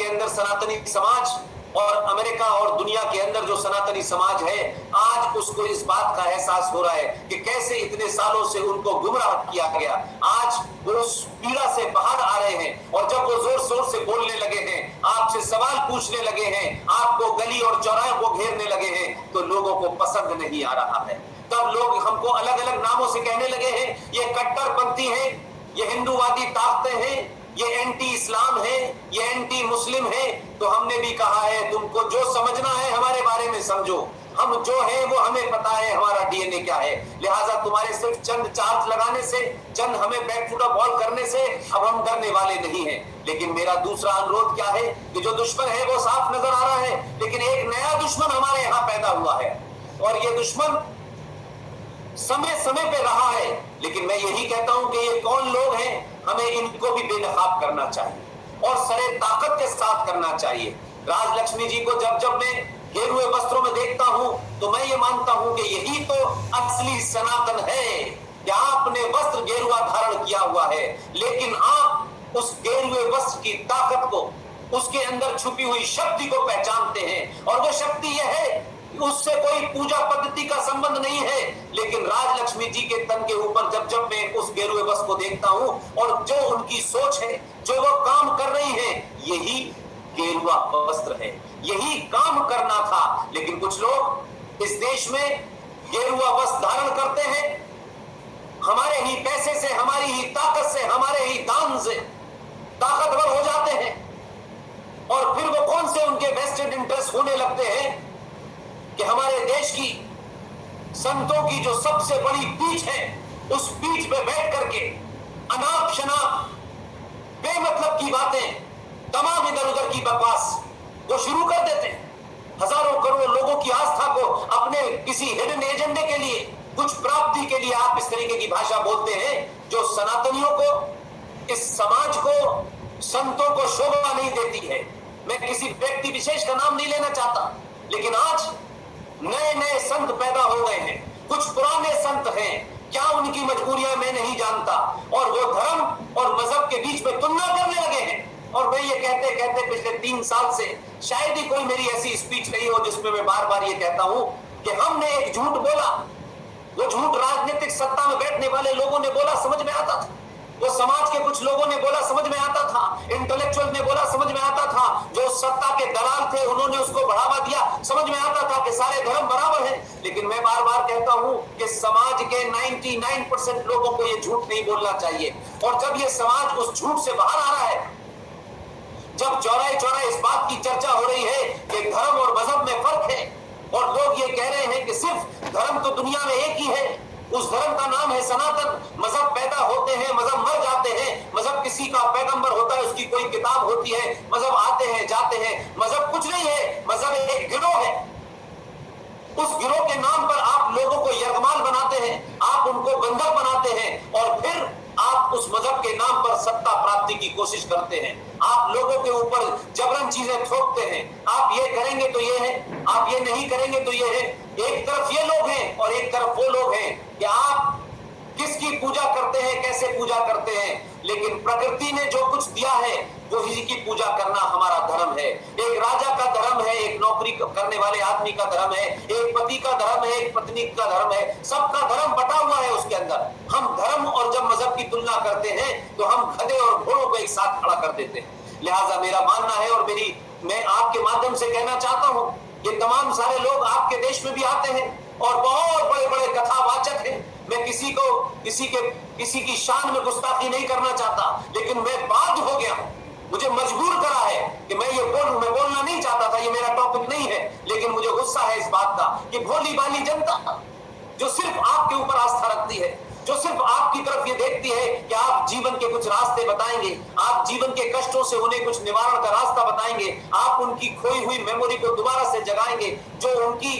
के अंदर सनातनी समाज और अमेरिका और दुनिया के अंदर जो सनातनी समाज है, आज उसको इस बात का एहसास हो रहा है कि कैसे इतने सालों से उनको गुमराह किया गया। आज वो उस पीड़ा से बाहर आ रहे हैं और जब वो जोर शोर से बोलने लगे हैं, आपसे सवाल पूछने लगे हैं, आपको गली और चौराहे को घेरने लगे हैं, तो लोगों को पसंद नहीं आ रहा है। तब लोग हमको अलग अलग नामों से कहने लगे हैं, ये कट्टरपंथी है, ये हिंदूवादी ताकतें हैं, ये एंटी इस्लाम है, ये एंटी मुस्लिम है। तो हमने भी कहा है, तुमको जो समझना है हमारे बारे में समझो, हम जो है वो हमें पता है हमारा डीएनए क्या है। लिहाजा तुम्हारे सिर्फ चंद चार्ज लगाने से, चंद हमें बैकफुट बॉल करने से अब हम डरने वाले नहीं हैं। लेकिन मेरा दूसरा अनुरोध क्या है कि जो दुश्मन है वो साफ नजर आ रहा है, लेकिन एक नया दुश्मन हमारे यहाँ पैदा हुआ है और ये दुश्मन समय समय पे रहा है। लेकिन मैं यही कहता हूं कि ये कौन लोग हैं, हमें इनको भी बेनकाब करना चाहिए और सरे ताकत के साथ करना चाहिए। राजलक्ष्मी जी को जब जब मैं गेरुए वस्त्रों में देखता हूं तो मैं ये मानता हूं कि यही तो असली सनातन है कि आपने वस्त्र गेरुआ धारण किया हुआ है, लेकिन आप उस गेरुए वस्त्र की ताकत को, उसके अंदर छुपी हुई शक्ति को पहचानते हैं। और वो शक्ति यह है, उससे कोई पूजा पद्धति का संबंध नहीं है, लेकिन राजलक्ष्मी जी के तन के ऊपर जब जब मैं उस गेरुए वस्त्र को देखता हूं और जो उनकी सोच है, जो वो काम कर रही है, यही गेरुआ वस्त्र है, यही काम करना था। लेकिन कुछ लोग इस देश में गेरुआ वस्त्र धारण करते हैं, हमारे ही पैसे से, हमारी ही ताकत से, हमारे ही दान से ताकतवर हो जाते हैं और फिर वो कौन से उनके वेस्टेड इंटरेस्ट होने लगते हैं कि हमारे देश की संतों की जो सबसे बड़ी पीठ है, उस पीठ पे बैठ करके अनाप शनाप बेमतलब की बातें, तमाम इधर उधर की बकवास वो शुरू कर देते हैं। हजारों करोड़ लोगों की आस्था को अपने किसी हिडन एजेंडे के लिए, कुछ प्राप्ति के लिए आप इस तरीके की भाषा बोलते हैं जो सनातनियों को, इस समाज को, संतों को शोभा नहीं देती है। मैं किसी व्यक्ति विशेष का नाम नहीं लेना चाहता, लेकिन आज नए नए संत पैदा हो गए हैं, कुछ पुराने संत हैं, क्या उनकी मजबूरियां मैं नहीं जानता, और वो धर्म और मजहब के बीच में तुलना करने लगे हैं। और मैं ये कहते कहते पिछले 3 साल से शायद ही कोई मेरी ऐसी स्पीच रही हो जिसमें मैं बार बार ये कहता हूं कि हमने एक झूठ बोला, वो झूठ राजनीतिक सत्ता में बैठने वाले लोगों ने बोला, समझ में आता था, वो समाज के कुछ लोगों ने बोला, समझ में आता था, इंटेलेक्चुअल ने बोला, समझ में आता था, जो सत्ता के दलाल थे उन्होंने उसको बढ़ावा दिया, समझ में आता था कि सारे धर्म बराबर हैं। लेकिन मैं बार बार कहता हूं कि समाज के 99% लोगों को ये झूठ नहीं बोलना चाहिए। और जब ये समाज उस झूठ से बाहर आ रहा है, जब चौराहे चौराहे इस बात की चर्चा हो रही है कि धर्म और मजहब में फर्क है और लोग ये कह रहे हैं कि सिर्फ धर्म तो दुनिया में एक ही है, उस धर्म का नाम है सनातन, मजहब पैदा होते हैं, मजहब मर जाते हैं, मजहब किसी का पैगंबर होता है, उसकी कोई किताब होती है, मजहब आते हैं जाते हैं, मजहब कुछ नहीं है, मजहब एक गिरोह है। उस गिरोह के नाम पर आप लोगों को यरगमाल बनाते हैं, आप उनको बंधक बनाते हैं और फिर आप उस मजहब के नाम पर सत्ता प्राप्ति की कोशिश करते हैं। आप लोगों के ऊपर जबरन चीजें थोपते हैं, आप ये करेंगे तो ये है, आप ये नहीं करेंगे तो ये है। एक तरफ ये लोग हैं और एक तरफ वो लोग हैं कि आप किसकी पूजा करते हैं, कैसे पूजा करते हैं। लेकिन प्रकृति ने जो कुछ दिया है वो ही की पूजा करना हमारा धर्म है। एक राजा का धर्म है, एक नौकरी करने वाले आदमी का धर्म है, एक पति का धर्म है, एक पत्नी का धर्म है, सबका धर्म बटा हुआ है उसके अंदर। हम धर्म और जब मजहब की तुलना करते हैं तो हम गधे और घोड़ों को एक साथ खड़ा कर देते हैं। लिहाजा मेरा मानना है और मैं आपके माध्यम से कहना चाहता हूं, ये तमाम सारे लोग आपके देश में भी आते हैं और बहुत बड़े बड़े कथावाचक हैं। मैं किसी की शान में गुस्ताखी नहीं करना चाहता, लेकिन मैं बाध्य हो गया हूं, मुझे मजबूर करा है कि मैं बोलना नहीं चाहता था, ये मेरा टॉपिक नहीं है, लेकिन मुझे गुस्सा है इस बात का कि भोली भाली जनता जो सिर्फ आपके ऊपर आस्था रखती है, जो सिर्फ आपकी तरफ ये देखती है कि आप जीवन के कुछ रास्ते बताएंगे, आप जीवन के कष्टों से उन्हें कुछ निवारण का रास्ता बताएंगे, आप उनकी खोई हुई मेमोरी को दोबारा से जगाएंगे, जो उनकी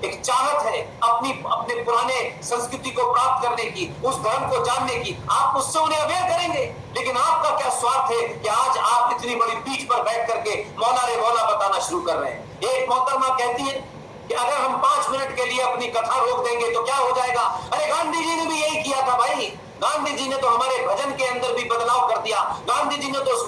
एक चाहत है अपने पुराने संस्कृति को प्राप्त करने की, उस धर्म को जानने की, आप उससे उन्हें अवेयर करेंगे। लेकिन आपका क्या स्वार्थ है कि आज आप इतनी बड़ी पीठ पर बैठ करके मौला रे मौला बताना शुरू कर रहे हैं। एक मोहतरमा कहती है कि अगर हम 5 मिनट के लिए अपनी कथा रोक देंगे तो क्या हो जाएगा। अरे गांधी जी ने भी यही किया था भाई, गांधी जी ने तो हमारे भजन के अंदर भी बदलाव कर दिया। गांधी जी ने तो उस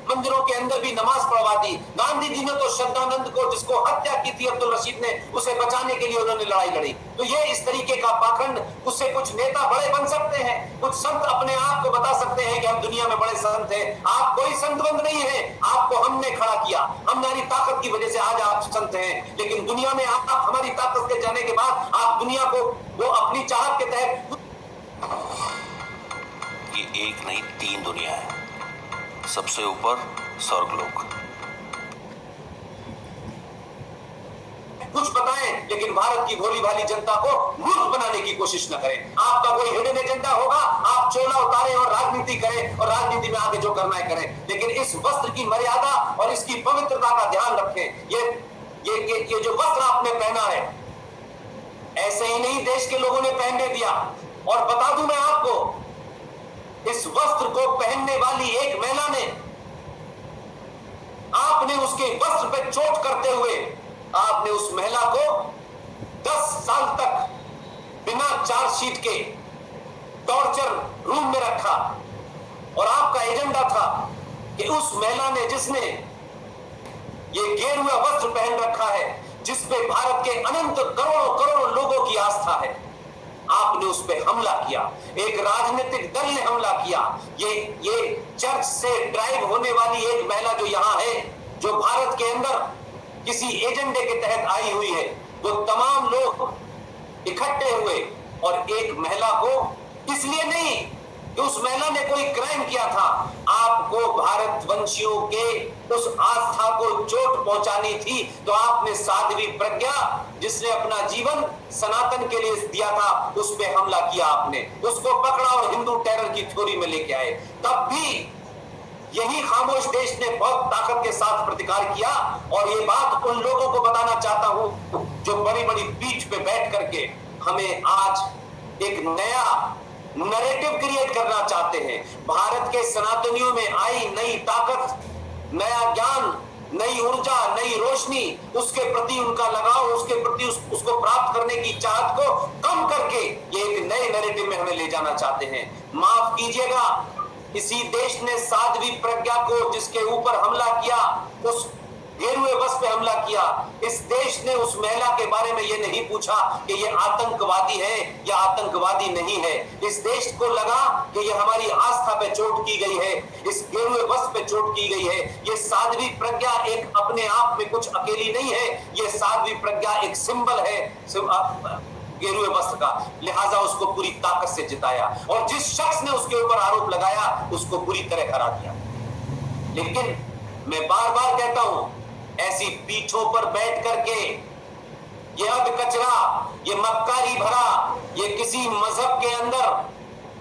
मंदिरों के अंदर भी नमाज पढ़वा दी। गांधी जी ने तो श्रद्धानंद को, जिसको हत्या की थी अब्दुल रशीद ने, उसे बचाने के लिए उन्होंने लड़ाई लड़ी। तो ये इस तरीके का पाखंड, उससे कुछ नेता बड़े बन सकते हैं, कुछ संत अपने आप को बता सकते हैं कि हम दुनिया में बड़े संत हैं। आप कोई संतवंत नहीं है, आपको हमने खड़ा किया, हमारी ताकत की वजह से आज आप संत हैं। लेकिन दुनिया में आप हमारी ताकत के जाने के बाद आप दुनिया को वो अपनी चाहत के तहत, ये एक नहीं 3 दुनिया है, सबसे ऊपर स्वर्गलोक। कुछ बताएं, लेकिन भारत की भोली भाली जनता को मूर्ख बनाने की कोशिश न करें। आपका कोई हिडन एजेंडा होगा, आप चोला उतारें और राजनीति करें, और राजनीति में आगे जो करना है करें, लेकिन इस वस्त्र की मर्यादा और इसकी पवित्रता का ध्यान रखें। ये जो वस्त्र आपने पहना है, ऐसे ही नहीं देश के लोगों ने पहनने दिया। और बता दूं मैं आपको, इस वस्त्र को पहनने वाली एक महिला ने, आपने उसके वस्त्र पे चोट करते हुए आपने उस महिला को 10 साल तक बिना चार्जशीट के टॉर्चर रूम में रखा। और आपका एजेंडा था कि उस महिला ने, जिसने ये गेरुआ वस्त्र पहन रखा है, जिस पे भारत के अनंत करोड़ों करोड़ों लोगों की आस्था है, आपने उस पे हमला किया। एक राजनीतिक दल ने हमला किया। ये चर्च से ड्राइव होने वाली एक महिला जो यहां है, जो भारत के अंदर किसी एजेंडे के तहत आई हुई है, वो तमाम लोग इकट्ठे हुए और एक महिला को, इसलिए नहीं कि उस महिला ने कोई क्राइम किया था, आपको भारतवंशियों के उस आस्था को चोट पहुंचानी थी, तो आपने साध्वी प्रज्ञा, जिसने अपना जीवन सनातन के लिए दिया था, उस पे हमला किया। आपने उसको पकड़ा और हिंदू टेरर की थ्योरी में लेके आए। तब भी यही खामोश देश ने बहुत ताकत के साथ प्रतिकार किया। और ये बात उन लोगों को बताना चाहता हूं जो बड़ी बड़ी पीठ पे बैठ करके हमें आज एक नया नैरेटिव क्रिएट करना चाहते हैं। भारत के सनातनियों में आई नई ताकत, नया ज्ञान, नई ऊर्जा, नई रोशनी, उसके प्रति उनका लगाव, उसके प्रति उसको प्राप्त करने की चाहत को कम करके ये एक नए नैरेटिव में हमें ले जाना चाहते हैं। माफ कीजिएगा, इसी देश ने साध्वी प्रज्ञा को, जिसके ऊपर हमला किया, उस गेरुए वस्त्र पे हमला किया, इस देश ने उस महिला के बारे में ये नहीं पूछा कि ये आतंकवादी है या आतंकवादी नहीं है। इस देश को लगा कि ये हमारी आस्था पे चोट की गई है, इस गेरुए वस्त्र पे चोट की गई है। ये साध्वी प्रज्ञा एक अपने आप में कुछ अकेली नहीं है, ये साध्वी प्रज्ञा एक सिंबल है गेरुए वस्त्र का, लिहाजा उसको पूरी ताकत से जिताया। और जिस शख्स ने उसके ऊपर आरोप लगाया, उसको पूरी तरह हरा दिया। लेकिन मैं बार बार कहता हूं, ऐसी पीठों पर बैठ करके ये अब कचरा, ये मक्कारी भरा, ये किसी मजहब के अंदर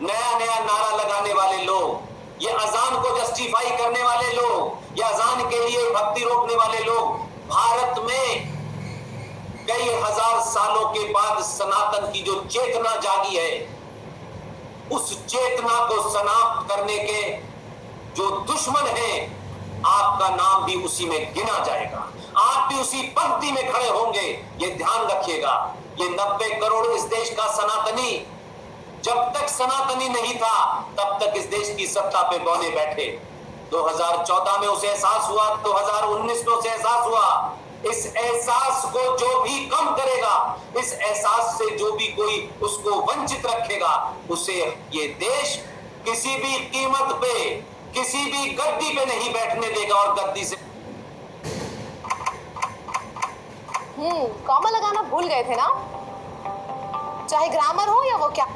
नया नया नारा लगाने वाले लोग, ये अजान को जस्टिफाई करने वाले लोग, ये अजान के लिए भक्ति रोकने वाले लोग, भारत में कई हजार सालों के बाद सनातन की जो चेतना जागी है, उस चेतना को समाप्त करने के जो दुश्मन हैं, आपका नाम भी उसी में गिना जाएगा। आप भी उसी पंक्ति में खड़े होंगे। ये ध्यान रखिएगा। ये 90 करोड़ इस देश का सनातनी, जब तक सनातनी नहीं था तब तक इस देश की सत्ता पे बौने बैठे। 2014 में उसे एहसास हुआ, 2019 में उसे एहसास हुआ। इस एहसास को जो भी कम करेगा, इस एहसास से जो भी कोई उसको वंचित रखेगा, उसे ये देश किसी भी कीमत पे, किसी भी गद्दी पे नहीं बैठने देगा। और गद्दी से कॉमा लगाना भूल गए थे ना, चाहे ग्रामर हो या वो क्या,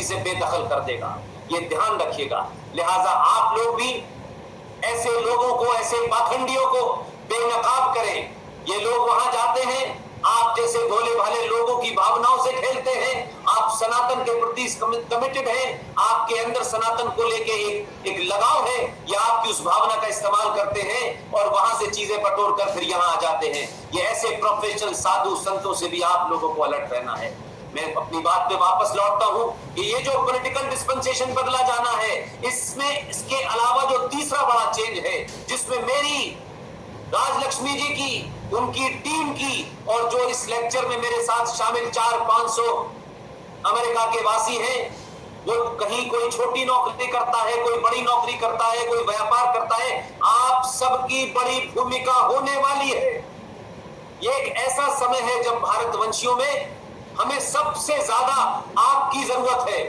इसे बेदखल कर देगा। ये ध्यान रखिएगा। लिहाजा आप लोग भी ऐसे लोगों को, ऐसे पाखंडियों को बेनकाब करें। ये लोग वहां जाते हैं, आप जैसे भोले भाले लोगों की भावनाओं से खेलते हैं। आप सनातन के प्रति कमिटेड हैं, आपके अंदर सनातन को लेके एक लगाव है, या आपकी उस भावना का इस्तेमाल करते हैं और वहां से चीजें बटोर कर फिर यहां आ जाते हैं। ये ऐसे प्रोफेशनल साधु संतों से भी आप लोगों को अलर्ट रहना है। मैं अपनी बात पे वापस लौटता हूं कि ये जो पॉलिटिकल डिस्पेंसेशन बदला जाना है, इसमें इसके अलावा जो तीसरा बड़ा चेंज है, जिसमें मेरी राजलक्ष्मी जी की, उनकी टीम की, और जो इस लेक्चर में मेरे साथ शामिल 400-500 अमेरिका के वासी हैं, वो कहीं कोई छोटी नौकरी करता है, कोई बड़ी नौकरी करता है, कोई व्यापार करता है, आप सबकी बड़ी भूमिका होने वाली है। ये एक ऐसा समय है जब भारतवंशियों में हमें सबसे ज्यादा आपकी जरूरत है।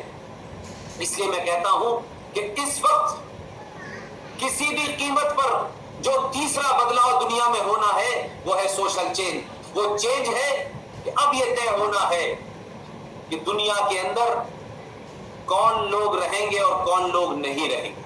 इसलिए मैं कहता हूं कि इस वक्त किसी भी कीमत पर जो तीसरा बदलाव दुनिया में होना है वो है सोशल चेंज। वो चेंज है कि अब यह तय होना है कि दुनिया के अंदर कौन लोग रहेंगे और कौन लोग नहीं रहेंगे।